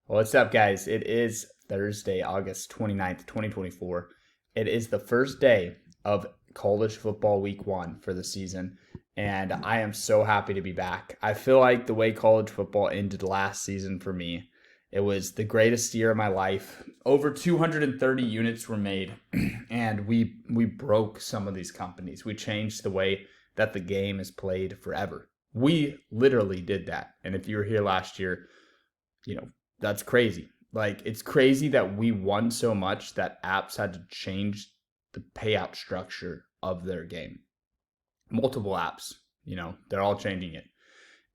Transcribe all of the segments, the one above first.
What's up, guys? It is Thursday, August 29th, 2024. It is the first day of college football week 1 for the season, and I am so happy to be back. I feel like the way college football ended last season for me, it was the greatest year of my life. Over 230 units were made, and we broke some of these companies. We changed the way that the game is played forever. We literally did that. And if you were here last year, that's crazy. Like, it's crazy that we won so much that apps had to change the payout structure of their game. Multiple apps, they're all changing it.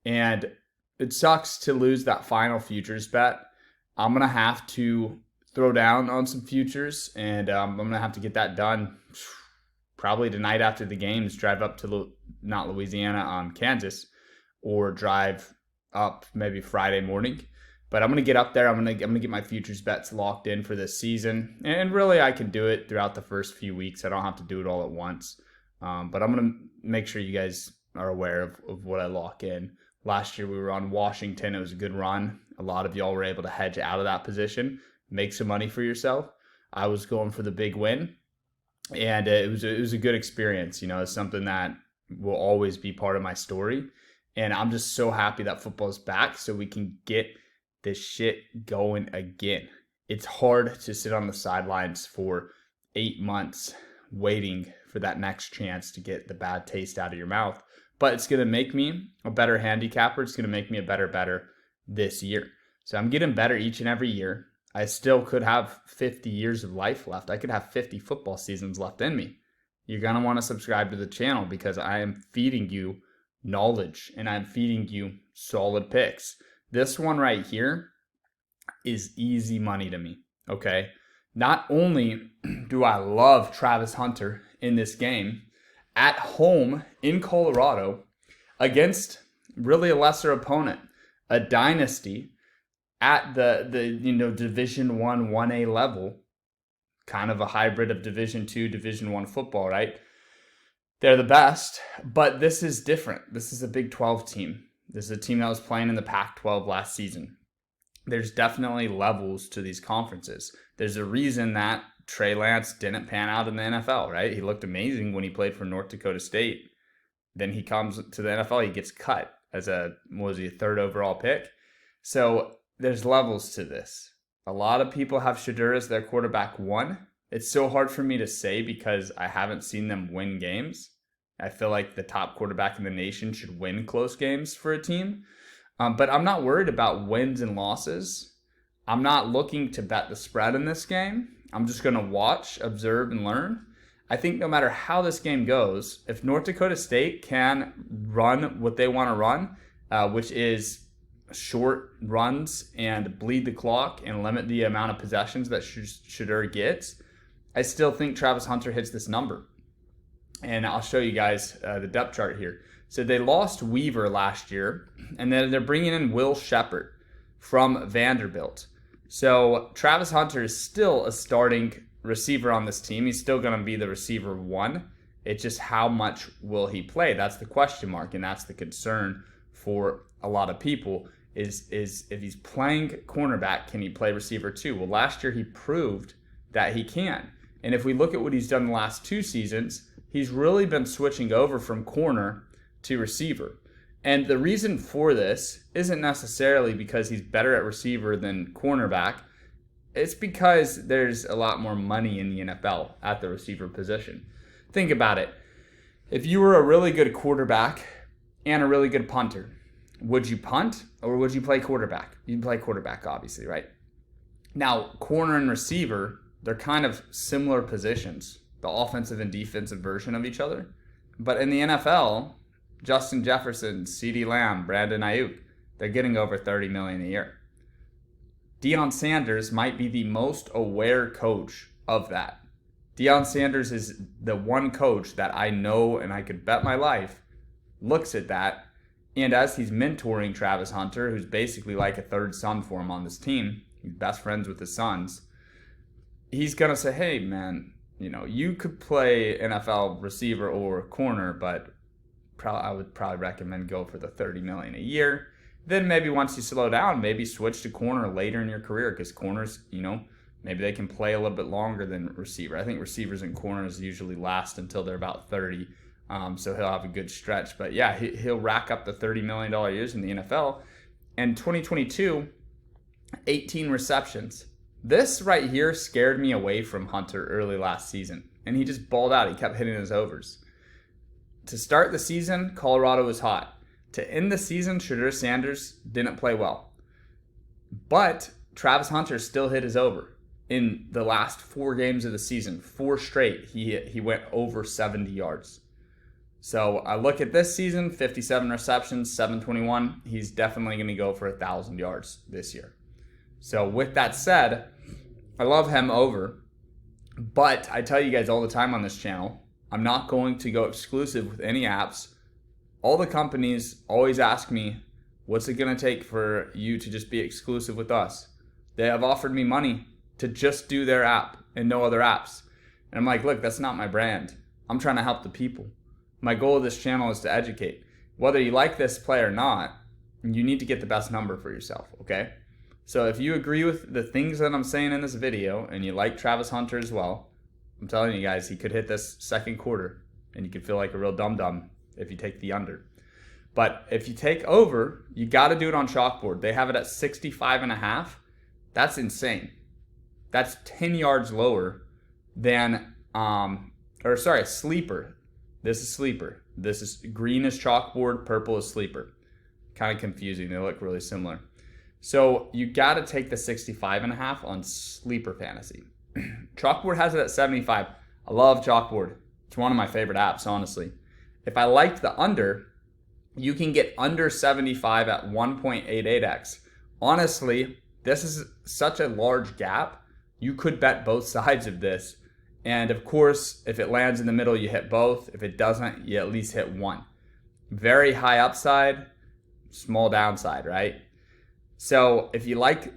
And it sucks to lose that final futures bet. I'm going to have to throw down on some futures, and I'm going to have to get that done probably tonight after the games, drive up to not Louisiana, Kansas, or drive up maybe Friday morning. But I'm going to get up there. I'm going to get my futures bets locked in for this season. And really, I can do it throughout the first few weeks. I don't have to do it all at once. But I'm going to make sure you guys are aware of what I lock in. Last year, we were on Washington. It was a good run. A lot of y'all were able to hedge out of that position, make some money for yourself. I was going for the big win. And it was a good experience. It's something that will always be part of my story. And I'm just so happy that football's back so we can get this shit going again. It's hard to sit on the sidelines for 8 months waiting for that next chance to get the bad taste out of your mouth. But it's going to make me a better handicapper. It's going to make me a better bettor this year. So I'm getting better each and every year. I still could have 50 years of life left. I could have 50 football seasons left in me. You're going to want to subscribe to the channel because I am feeding you knowledge and I'm feeding you solid picks. This one right here is easy money to me, okay? Not only do I love Travis Hunter in this game, at home in Colorado against really a lesser opponent, a dynasty at the Division 1, 1A level, kind of a hybrid of Division 2, Division 1 football, right? They're the best, but this is different. This is a Big 12 team. This is a team that was playing in the Pac-12 last season. There's definitely levels to these conferences. There's a reason that Trey Lance didn't pan out in the NFL, right? He looked amazing when he played for North Dakota State. Then he comes to the NFL, he gets cut as a third overall pick. So there's levels to this. A lot of people have Shedeur as their quarterback 1. It's so hard for me to say because I haven't seen them win games. I feel like the top quarterback in the nation should win close games for a team. But I'm not worried about wins and losses. I'm not looking to bet the spread in this game. I'm just going to watch, observe, and learn. I think no matter how this game goes, if North Dakota State can run what they want to run, which is short runs and bleed the clock and limit the amount of possessions that Shedeur gets, I still think Travis Hunter hits this number. And I'll show you guys the depth chart here. So they lost Weaver last year, and then they're bringing in Will Shepherd from Vanderbilt. So Travis Hunter is still a starting receiver on this team. He's still going to be the receiver 1. It's just how much will he play? That's the question mark, and that's the concern for a lot of people is if he's playing cornerback, can he play receiver 2? Well, last year he proved that he can. And if we look at what he's done the last 2 seasons, he's really been switching over from corner to receiver. And the reason for this isn't necessarily because he's better at receiver than cornerback. It's because there's a lot more money in the NFL at the receiver position. Think about it. If you were a really good quarterback and a really good punter, would you punt or would you play quarterback? You'd play quarterback, obviously, right? Now, corner and receiver, they're kind of similar positions, the offensive and defensive version of each other. But in the NFL, Justin Jefferson, CeeDee Lamb, Brandon Ayuk, they're getting over $30 million a year. Deion Sanders might be the most aware coach of that. Deion Sanders is the one coach that I know and I could bet my life looks at that. And as he's mentoring Travis Hunter, who's basically like a third son for him on this team, he's best friends with his sons, he's going to say, hey, man, you could play NFL receiver or corner, but I would probably recommend go for the $30 million a year. Then maybe once you slow down, maybe switch to corner later in your career, because corners, maybe they can play a little bit longer than receiver. I think receivers and corners usually last until they're about 30. So he'll have a good stretch. But yeah, he'll rack up the $30 million years in the NFL. And 2022, 18 receptions. This right here scared me away from Hunter early last season. And he just balled out. He kept hitting his overs. To start the season, Colorado was hot. To end the season, Shadur Sanders didn't play well. But Travis Hunter still hit his over. In the last 4 games of the season, 4 straight, he went over 70 yards. So I look at this season, 57 receptions, 721. He's definitely going to go for 1,000 yards this year. So with that said, I love him over. But I tell you guys all the time on this channel, I'm not going to go exclusive with any apps. All the companies always ask me, what's it going to take for you to just be exclusive with us? They have offered me money to just do their app and no other apps. And I'm like, look, that's not my brand. I'm trying to help the people. My goal of this channel is to educate. Whether you like this play or not, you need to get the best number for yourself, okay? So if you agree with the things that I'm saying in this video and you like Travis Hunter as well, I'm telling you guys, he could hit this second quarter and you could feel like a real dum-dum if you take the under. But if you take over, you got to do it on Chalkboard. They have it at 65.5. That's insane. That's 10 yards lower than, sleeper. This is sleeper. This is green is Chalkboard, purple is sleeper. Kind of confusing. They look really similar. So you got to take the 65.5 on sleeper fantasy. Chalkboard has it at 75. I love Chalkboard. It's one of my favorite apps, honestly. If I liked the under, you can get under 75 at 1.88x. Honestly, this is such a large gap. You could bet both sides of this. And of course, if it lands in the middle, you hit both. If it doesn't, you at least hit one. Very high upside, small downside, right? So if you like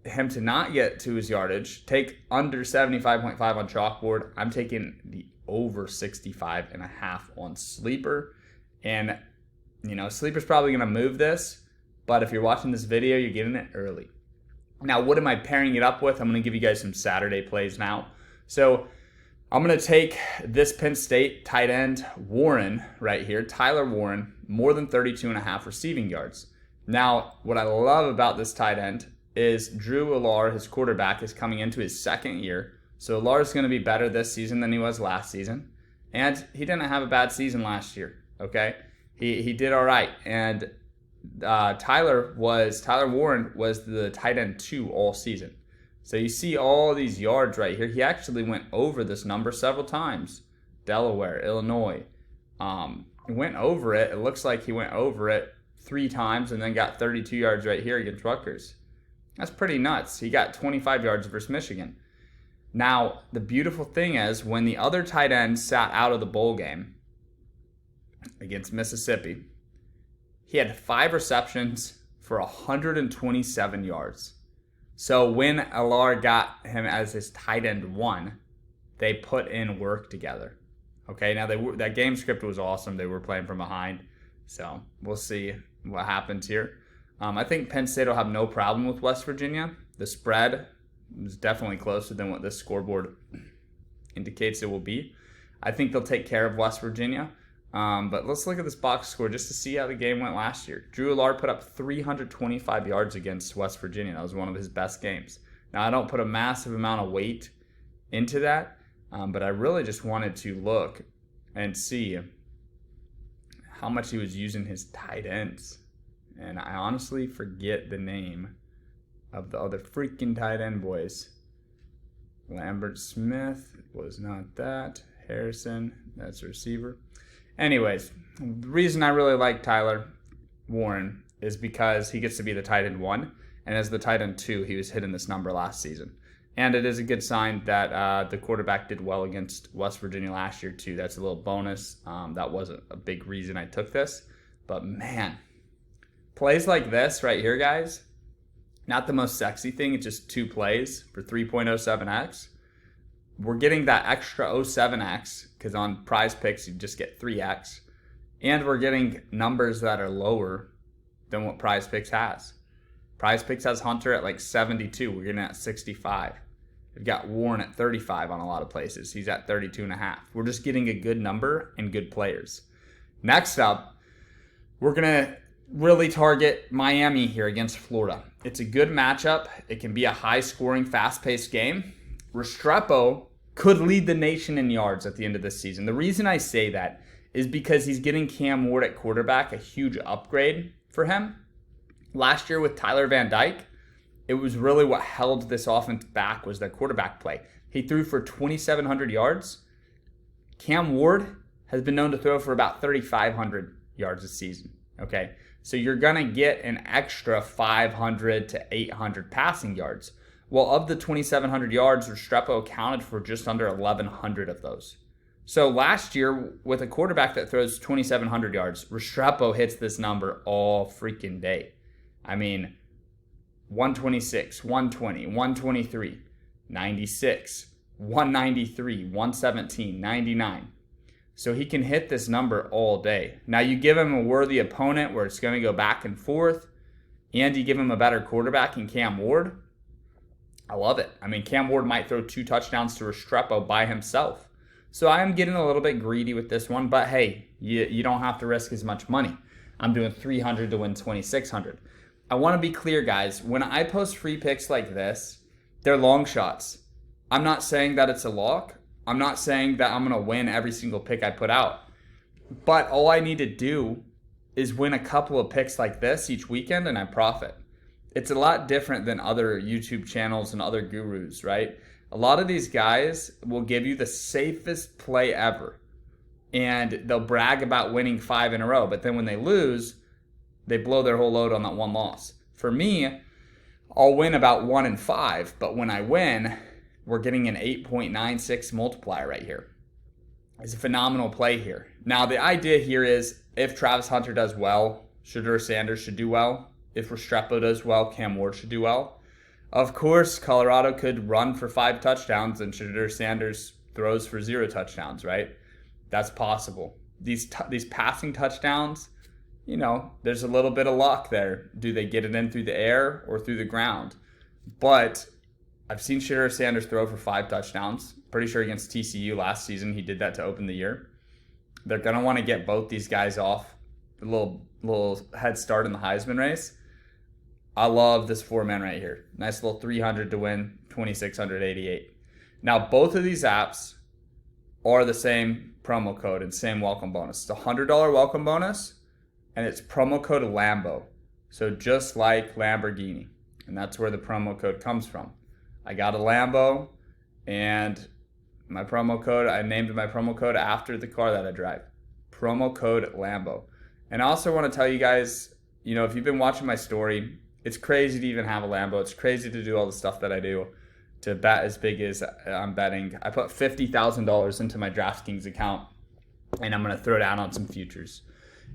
him to not get to his yardage, take under 75.5 on Chalkboard. I'm taking the over 65.5 on sleeper. And, sleeper's probably going to move this. But if you're watching this video, you're getting it early. Now, what am I pairing it up with? I'm going to give you guys some Saturday plays now. So I'm going to take this Penn State tight end Warren right here, Tyler Warren, more than 32.5 receiving yards. Now, what I love about this tight end is Drew Outlier, his quarterback, is coming into his second year. So Outlier is going to be better this season than he was last season. And he didn't have a bad season last year, okay? He did all right. And Tyler Warren was the tight end 2 all season. So you see all these yards right here. He actually went over this number several times. Delaware, Illinois. He went over it. It looks like he went over it 3 times and then got 32 yards right here against Rutgers. That's pretty nuts. He got 25 yards versus Michigan. Now, the beautiful thing is when the other tight end sat out of the bowl game against Mississippi, he had 5 receptions for 127 yards. So when Outlier got him as his tight end 1, they put in work together. Okay, now that game script was awesome. They were playing from behind. So we'll see what happens here. I think Penn State will have no problem with West Virginia. The spread is definitely closer than what this scoreboard indicates it will be. I think they'll take care of West Virginia. But let's look at this box score just to see how the game went last year. Drew Outlier put up 325 yards against West Virginia. That was one of his best games. Now, I don't put a massive amount of weight into that, but I really just wanted to look and see how much he was using his tight ends. And I honestly forget the name of the other freaking tight end boys. Lambert Smith was not that. Harrison, that's a receiver. Anyways, the reason I really like Tyler Warren is because he gets to be the tight end 1. And as the tight end 2, he was hitting this number last season. And it is a good sign that the quarterback did well against West Virginia last year, too. That's a little bonus. That wasn't a big reason I took this. But, man, plays like this right here, guys, not the most sexy thing. It's just 2 plays for 3.07x. We're getting that extra 07x because on Prize Picks, you just get 3x. And we're getting numbers that are lower than what Prize Picks has. Prize Picks has Hunter at like 72. We're getting at 65. We've got Warren at 35 on a lot of places. He's at 32.5. We're just getting a good number and good players. Next up, we're going to really target Miami here against Florida. It's a good matchup. It can be a high-scoring, fast-paced game. Restrepo could lead the nation in yards at the end of this season. The reason I say that is because he's getting Cam Ward at quarterback, a huge upgrade for him. Last year with Tyler Van Dyke, it was really what held this offense back was their quarterback play. He threw for 2,700 yards. Cam Ward has been known to throw for about 3,500 yards this season. Okay, so you're going to get an extra 500 to 800 passing yards. Well, of the 2,700 yards, Restrepo accounted for just under 1,100 of those. So last year, with a quarterback that throws 2,700 yards, Restrepo hits this number all freaking day. I mean, 126, 120, 123, 96, 193, 117, 99. So he can hit this number all day. Now you give him a worthy opponent where it's going to go back and forth, and you give him a better quarterback in Cam Ward. I love it. I mean, Cam Ward might throw 2 touchdowns to Restrepo by himself. So I am getting a little bit greedy with this one, but hey, you don't have to risk as much money. I'm doing 300 to win 2,600. I want to be clear, guys. When I post free picks like this, they're long shots. I'm not saying that it's a lock. I'm not saying that I'm going to win every single pick I put out. But all I need to do is win a couple of picks like this each weekend and I profit. It's a lot different than other YouTube channels and other gurus, right? A lot of these guys will give you the safest play ever. And they'll brag about winning 5 in a row. But then when they lose, they blow their whole load on that one loss. For me, I'll win about 1 in 5. But when I win, we're getting an 8.96 multiplier right here. It's a phenomenal play here. Now, the idea here is if Travis Hunter does well, Shedeur Sanders should do well. If Restrepo does well, Cam Ward should do well. Of course, Colorado could run for 5 touchdowns and Shedeur Sanders throws for 0 touchdowns, right? That's possible. These passing touchdowns, you know, there's a little bit of luck there. Do they get it in through the air or through the ground? But I've seen Shedeur Sanders throw for 5 touchdowns. Pretty sure against TCU last season he did that to open the year. They're going to want to get both these guys off a little head start in the Heisman race. I love this 4-man right here. Nice little 300 to win, 2,688. Now, both of these apps are the same promo code and same welcome bonus. It's a $100 welcome bonus, and it's promo code Lambo. So just like Lamborghini. And that's where the promo code comes from. I got a Lambo, and my promo code, I named my promo code after the car that I drive. Promo code Lambo. And I also want to tell you guys, you know, if you've been watching my story, it's crazy to even have a Lambo. It's crazy to do all the stuff that I do, to bet as big as I'm betting. I put $50,000 into my DraftKings account, and I'm going to throw down on some futures.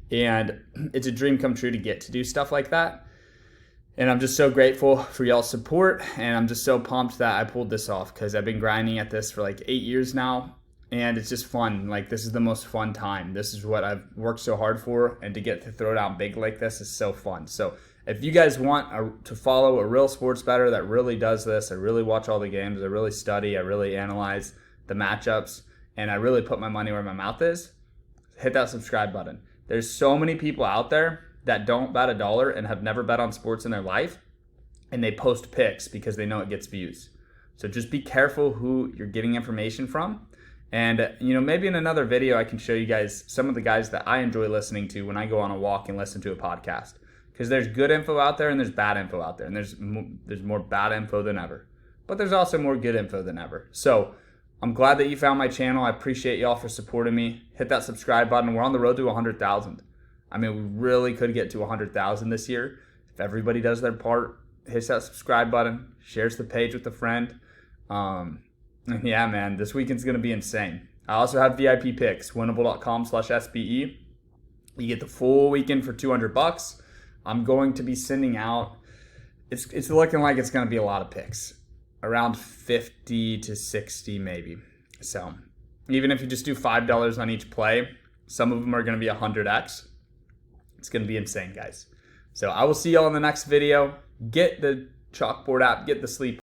And it's a dream come true to get to do stuff like that. And I'm just so grateful for y'all's support, and I'm just so pumped that I pulled this off because I've been grinding at this for like 8 years now, and it's just fun. Like, this is the most fun time. This is what I've worked so hard for, and to get to throw down big like this is so fun. So if you guys want to follow a real sports bettor that really does this, I really watch all the games, I really study, I really analyze the matchups, and I really put my money where my mouth is, hit that subscribe button. There's so many people out there that don't bet $1 and have never bet on sports in their life, and they post picks because they know it gets views. So just be careful who you're getting information from. And, you know, maybe in another video I can show you guys some of the guys that I enjoy listening to when I go on a walk and listen to a podcast. Because there's good info out there and there's bad info out there. And there's more bad info than ever. But there's also more good info than ever. So I'm glad that you found my channel. I appreciate y'all for supporting me. Hit that subscribe button. We're on the road to 100,000. I mean, we really could get to 100,000 this year. If everybody does their part, hits that subscribe button, shares the page with a friend. Yeah, man, this weekend's going to be insane. I also have VIP Picks, winnable.com/SBE. You get the full weekend for $200. I'm going to be sending out, it's looking like it's going to be a lot of picks, around 50 to 60 maybe. So even if you just do $5 on each play, some of them are going to be 100x. It's going to be insane, guys. So I will see y'all in the next video. Get the Chalkboard app, get the sleep